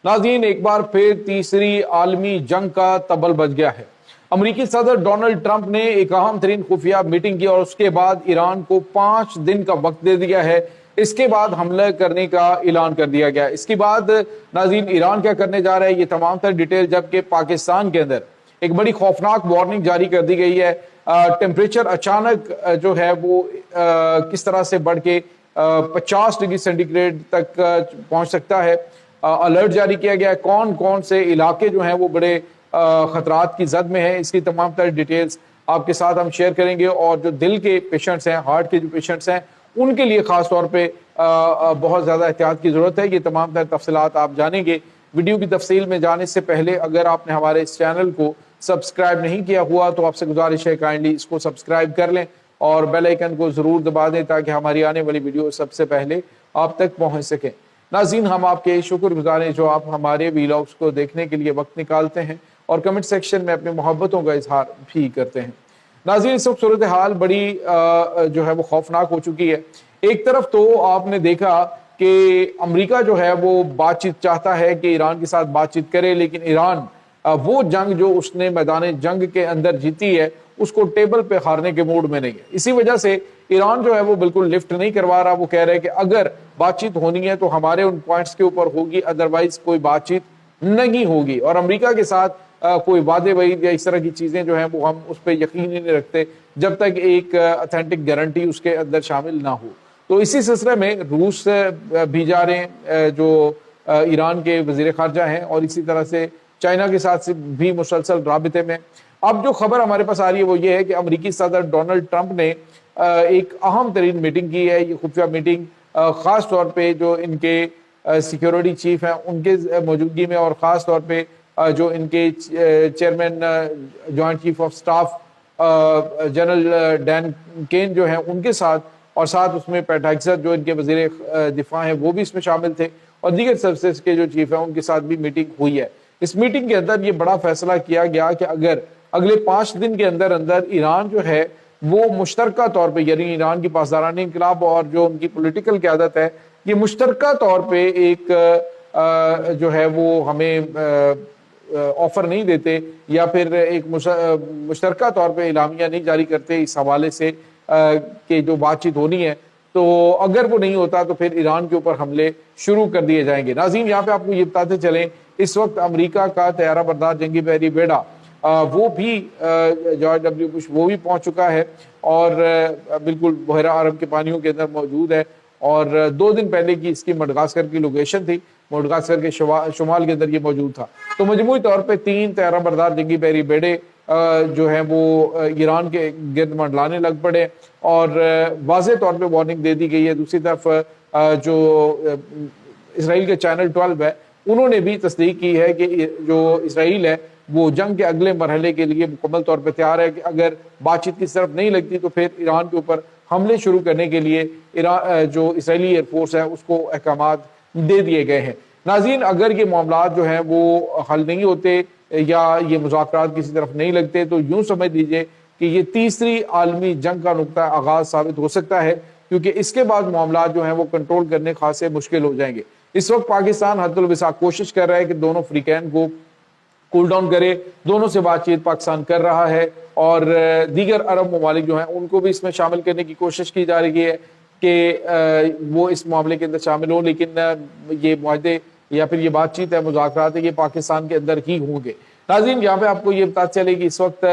नाज़रीन, एक बार फिर तीसरी आलमी जंग का तबल बज गया है। अमरीकी सदर डोनाल्ड ट्रंप ने एक अहम तरीन खुफिया मीटिंग की और उसके बाद ईरान को 5 दिन का वक्त दे दिया है। इसके बाद हमला करने का ऐलान कर दिया गया। इसके बाद नाज़रीन, ईरान क्या करने जा रहा है, ये तमाम तर डिटेल, जबकि पाकिस्तान के अंदर एक बड़ी खौफनाक वार्निंग जारी कर दी गई है। टेम्परेचर अचानक जो है वो किस तरह से बढ़ के 50 डिग्री सेंटीग्रेड तक पहुंच सकता है। अलर्ट जारी किया गया है। कौन कौन से इलाके जो हैं वो बड़े खतरात की जद में हैं, इसकी तमाम तरह डिटेल्स आपके साथ हम शेयर करेंगे। और जो दिल के पेशेंट्स हैं, हार्ट के जो पेशेंट्स हैं, उनके लिए खास तौर पे बहुत ज़्यादा एहतियात की ज़रूरत है। ये तमाम तरह तफसीलात आप जानेंगे। वीडियो की तफसील में जाने से पहले अगर आपने हमारे इस चैनल को सब्सक्राइब नहीं किया हुआ तो आपसे गुजारिश है काइंडली इसको सब्सक्राइब कर लें और बेल आइकन को ज़रूर दबा दें ताकि हमारी आने वाली वीडियो सबसे पहले आप तक पहुँच सकें। नाज़रीन, हम आपके शुक्रगुजार हैं जो आप हमारे वीलॉग्स को देखने के लिए वक्त निकालते हैं और कमेंट सेक्शन में अपनी मोहब्बतों का इजहार भी करते हैं। नाज़रीन, इस वक्त सूरत हाल बड़ी जो है वो खौफनाक हो चुकी है। एक तरफ तो आपने देखा कि अमेरिका जो है वो बातचीत चाहता है कि ईरान के साथ बातचीत करे, लेकिन ईरान वो जंग जो उसने मैदान जंग के अंदर जीती है उसको टेबल पे हारने के मूड में नहीं है। इसी वजह से ईरान जो है वो बिल्कुल लिफ्ट नहीं करवा रहा। वो कह रहे हैं कि अगर बातचीत होनी है तो हमारे उन पॉइंट्स के ऊपर होगी, अदरवाइज कोई बातचीत नहीं होगी। और अमेरिका के साथ कोई वादे वईद या इस तरह की चीजें जो हैं वो हम उस पर यकीन ही नहीं रखते जब तक एक ऑथेंटिक गारंटी उसके अंदर शामिल ना हो। तो इसी सिलसिले में रूस भी जा रहे हैं जो ईरान के वजीर खारजा हैं, और इसी तरह से चाइना के साथ भी मुसलसल राबिते में। अब जो खबर हमारे पास आ रही है वो ये है कि अमेरिकी सदर डोनाल्ड ट्रंप ने एक अहम तरीन मीटिंग की है। ये खुफिया मीटिंग खास तौर पे जो इनके सिक्योरिटी चीफ हैं उनके मौजूदगी में, और ख़ास तौर पे जो इनके chairman joint chief of staff general Dan Caine जो हैं उनके साथ, और साथ उसमें पैट हेग्सेथ जो इनके वजीर दिफा हैं वो भी इसमें शामिल थे, और दीगर सर्विसेज के जो चीफ हैं उनके साथ भी मीटिंग हुई है। इस मीटिंग के अंदर ये बड़ा फैसला किया गया कि अगर अगले 5 दिन के अंदर अंदर ईरान जो है वो मुश्तरका तौर पे, यानी ईरान की पासदारानी इंकलाब और जो उनकी पॉलिटिकल क़यादत है, ये मुश्तरका तौर पे एक जो है वो हमें ऑफर नहीं देते या फिर एक मुश्तरका तौर पे इलामिया नहीं जारी करते इस हवाले से कि जो बातचीत होनी है, तो अगर वो नहीं होता तो फिर ईरान के ऊपर हमले शुरू कर दिए जाएंगे। नाज़रीन, यहाँ पे आपको ये बताते चलें, इस वक्त अमेरिका का तैयारा बरदार जंगी बहरी बेड़ा वो भी जॉर्ज डब्ल्यू बुश वो भी पहुंच चुका है और बिल्कुल बहरा अरब के पानियों के अंदर मौजूद है। और 2 दिन पहले की इसकी मडगास्कर की लोकेशन थी, मडगास्कर के शुमाल के अंदर ये मौजूद था। तो मजमूई तौर पे 3 तैयारा बरदार जंगी बहरी बेड़े जो हैं वो ईरान के गिर्द मंडलाने लग पड़े और वाज़ेह तौर पे वार्निंग दे दी गई है। दूसरी तरफ जो इसराइल के चैनल 12 है उन्होंने भी तस्दीक की है कि जो इसराइल है वो जंग के अगले मरहले के लिए मुकम्मल तौर पर तैयार है कि अगर बातचीत की तरफ नहीं लगती तो फिर ईरान के ऊपर हमले शुरू करने के लिए जो इसराइली एयरफोर्स है उसको अहकामात दे दिए गए हैं। नाज़रीन, अगर ये मामला जो हैं वो हल नहीं होते या ये मुज़ाकरात किसी तरफ नहीं लगते तो यूँ समझ लीजिए कि ये तीसरी आलमी जंग का नुक्ता आगाज़ साबित हो सकता है, क्योंकि इसके बाद मामला जो हैं वो कंट्रोल करने खासे मुश्किल हो जाएंगे। इस वक्त पाकिस्तान हद्दुल विसा कोशिश कर रहा है कि दोनों फ्रीकैन को कूल डाउन करे, दोनों से बातचीत पाकिस्तान कर रहा है और दीगर अरब ममालिक जो हैं उनको भी इसमें शामिल करने की कोशिश की जा रही है कि वो इस मामले के अंदर शामिल हो, लेकिन ये मुआहदे या फिर ये बातचीत है, मुज़ाकरात है, ये पाकिस्तान के अंदर ही होंगे। नाज़रीन, यहाँ पे आपको ये पता चले कि इस वक्त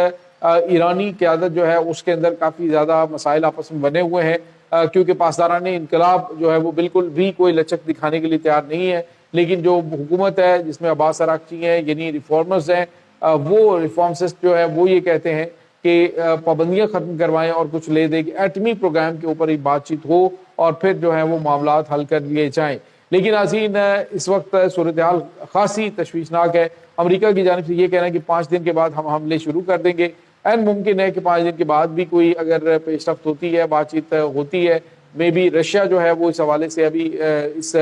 ईरानी क़यादत जो है उसके अंदर काफ़ी ज़्यादा मसाइल आपस में बने हुए हैं, क्योंकि पासदारानी इनकलाब जो है वो बिल्कुल भी कोई लचक दिखाने के लिए तैयार नहीं है। लेकिन जो हुकूमत है जिसमें अब्बास अराक्ची हैं यानी रिफॉर्मर्स हैं, वो रिफॉर्मसिस्ट जो है वो ये कहते हैं कि पाबंदियाँ ख़त्म करवाएं और कुछ ले दें कि एटमी प्रोग्राम के ऊपर ही बातचीत हो और फिर जो है वो मामला हल कर लिए जाएँ। लेकिन नाज़रीन, इस वक्त सूरत हाल खासी तशवीशनाक है। अमेरिका की जानिब से ये कहना है कि 5 दिन के बाद हम हमले शुरू कर देंगे। एंड मुमकिन है कि 5 दिन के बाद भी कोई अगर पेशरफ्त होती है, बातचीत होती है, मे बी रशिया जो है वो इस हवाले से अभी इस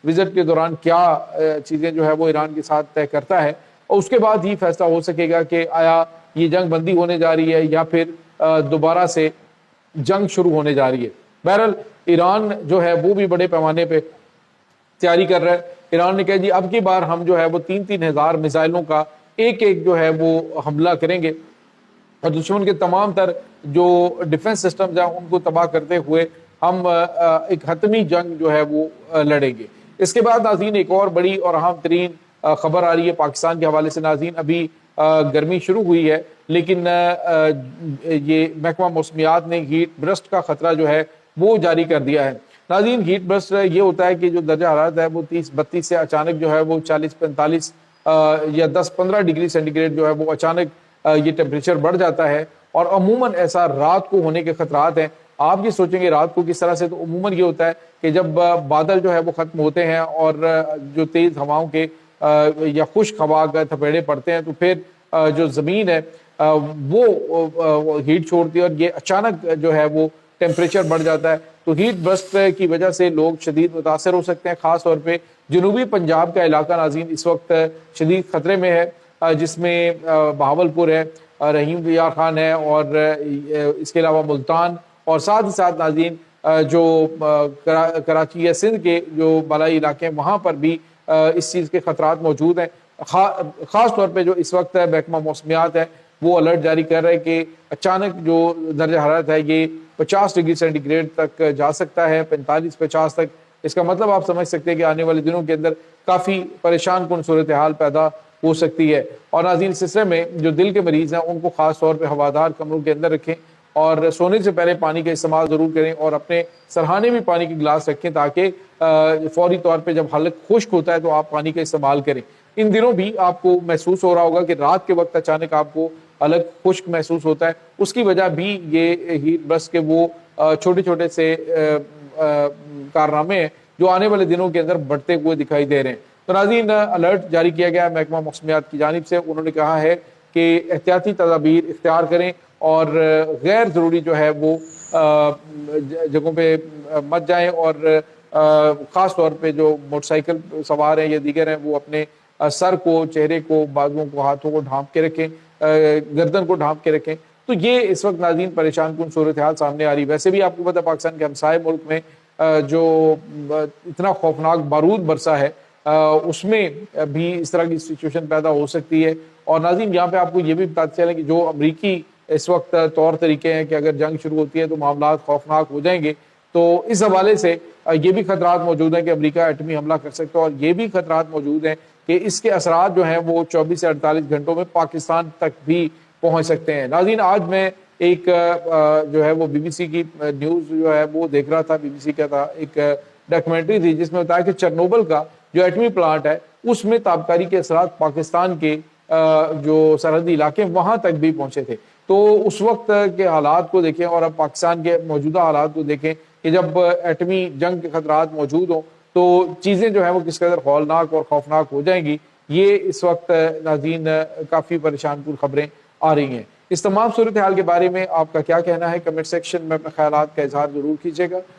विजिट के दौरान क्या चीज़ें जो है वो ईरान के साथ तय करता है, और उसके बाद ही फैसला हो सकेगा कि आया ये जंग बंदी होने जा रही है या फिर दोबारा से जंग शुरू होने जा रही है। बहरहाल ईरान जो है वो भी बड़े पैमाने पे तैयारी कर रहा है। ایران نے کہا جی اب کی بار ہم جو ہے وہ 3,000 میزائلوں کا ایک جو ہے وہ حملہ کریں گے اور دشمن کے تمام تر جو ڈیفنس سسٹمز ہیں ان کو تباہ کرتے ہوئے ہم ایک حتمی جنگ جو ہے وہ لڑیں گے۔ اس کے بعد ناظرین ایک اور بڑی اور اہم ترین خبر آ رہی ہے پاکستان کے حوالے سے۔ ناظرین ابھی گرمی شروع ہوئی ہے لیکن یہ محکمہ موسمیات نے ہیٹ برسٹ کا خطرہ جو ہے وہ جاری کر دیا ہے۔ ناظرین ہیٹ برسٹ یہ ہوتا ہے کہ جو درجہ حرارت ہے وہ 30-32 سے اچانک جو ہے وہ 40-45 یا 10-15 ڈگری سینٹی گریڈ جو ہے وہ اچانک یہ ٹیمپریچر بڑھ جاتا ہے، اور عموماً ایسا رات کو ہونے کے خطرات ہیں۔ آپ یہ سوچیں گے رات کو کس طرح سے، تو عموماً یہ ہوتا ہے کہ جب بادل جو ہے وہ ختم ہوتے ہیں اور جو تیز ہواؤں کے یا خشک ہوا کا تھپیڑے پڑتے ہیں تو پھر جو زمین ہے وہ ہیٹ چھوڑتی ہے اور یہ اچانک جو ہے وہ ٹیمپریچر بڑھ جاتا ہے۔ تو ہیٹ برسٹ کی وجہ سے لوگ شدید متاثر ہو سکتے ہیں، خاص طور پہ جنوبی پنجاب کا علاقہ ناظرین اس وقت شدید خطرے میں ہے، جس میں بہاولپور ہے، رحیم یار خان ہے، اور اس کے علاوہ ملتان، اور ساتھ ہی ساتھ ناظرین جو کراچی یا سندھ کے جو بالائی علاقے ہیں وہاں پر بھی اس چیز کے خطرات موجود ہیں۔ خاص طور پہ جو اس وقت محکمہ موسمیات ہے وہ الرٹ جاری کر رہے ہیں کہ اچانک جو درجہ حرارت ہے یہ 50 ڈگری سینٹی گریڈ تک جا سکتا ہے، 45-50 تک۔ اس کا مطلب آپ سمجھ سکتے ہیں کہ آنے والے دنوں کے اندر کافی پریشان کن صورتحال پیدا ہو سکتی ہے۔ اور ناظرین اس سلسلے میں جو دل کے مریض ہیں ان کو خاص طور پہ ہوادار کمروں کے اندر رکھیں اور سونے سے پہلے پانی کا استعمال ضرور کریں، اور اپنے سرہانے میں پانی کے گلاس رکھیں تاکہ فوری طور پہ جب حلق خشک ہوتا ہے تو آپ پانی کا استعمال کریں۔ ان دنوں بھی آپ کو محسوس ہو رہا ہوگا کہ رات کے وقت اچانک آپ کو حلق خشک محسوس ہوتا ہے، اس کی وجہ بھی یہ ہیٹ برسٹ کے وہ چھوٹے چھوٹے سے کارنامے ہیں جو آنے والے دنوں کے اندر بڑھتے ہوئے دکھائی دے رہے ہیں۔ تو ناظرین الرٹ جاری کیا گیا ہے محکمہ موسمیات کی جانب سے، انہوں نے کہا ہے کہ احتیاطی تدابیر اختیار کریں اور غیر ضروری جو ہے وہ جگہوں پہ مت جائیں، اور خاص طور پہ جو موٹر سائیکل سوار ہیں یا دیگر ہیں وہ اپنے سر کو، چہرے کو، بازوؤں کو، ہاتھوں کو ڈھانپ کے رکھیں، گردن کو ڈھانپ کے رکھیں۔ تو یہ اس وقت ناظرین پریشان کن صورتحال سامنے آ رہی ہے۔ ویسے بھی آپ کو پتہ پاکستان کے ہمسائے ملک میں جو اتنا خوفناک بارود برسا ہے اس میں بھی اس طرح کی سچویشن پیدا ہو سکتی ہے۔ اور ناظرین یہاں پہ آپ کو یہ بھی بتاتے چلیں کہ جو امریکی اس وقت طور طریقے ہیں کہ اگر جنگ شروع ہوتی ہے تو معاملات خوفناک ہو جائیں گے، تو اس حوالے سے یہ بھی خطرات موجود ہیں کہ امریکہ ایٹمی حملہ کر سکتا ہے، اور یہ بھی خطرات موجود ہیں کہ اس کے اثرات جو ہیں وہ 24 سے 48 گھنٹوں میں پاکستان تک بھی پہنچ سکتے ہیں۔ ناظرین آج میں ایک جو ہے وہ بی بی سی کی نیوز جو ہے وہ دیکھ رہا تھا، بی بی سی کا تھا ایک ڈاکومنٹری تھی جس میں بتایا کہ چرنوبل کا جو ایٹمی پلانٹ ہے اس میں تابکاری کے اثرات پاکستان کے جو سرحدی علاقے وہاں تک بھی پہنچے تھے۔ تو اس وقت کے حالات کو دیکھیں اور اب پاکستان کے موجودہ حالات کو دیکھیں کہ جب ایٹمی جنگ کے خطرات موجود ہوں تو چیزیں جو ہیں وہ کس قدر ہولناک اور خوفناک ہو جائیں گی۔ یہ اس وقت ناظرین کافی پریشان کن خبریں آ رہی ہیں۔ اس تمام صورتحال کے بارے میں آپ کا کیا کہنا ہے؟ کمنٹ سیکشن میں اپنے خیالات کا اظہار ضرور کیجیے گا۔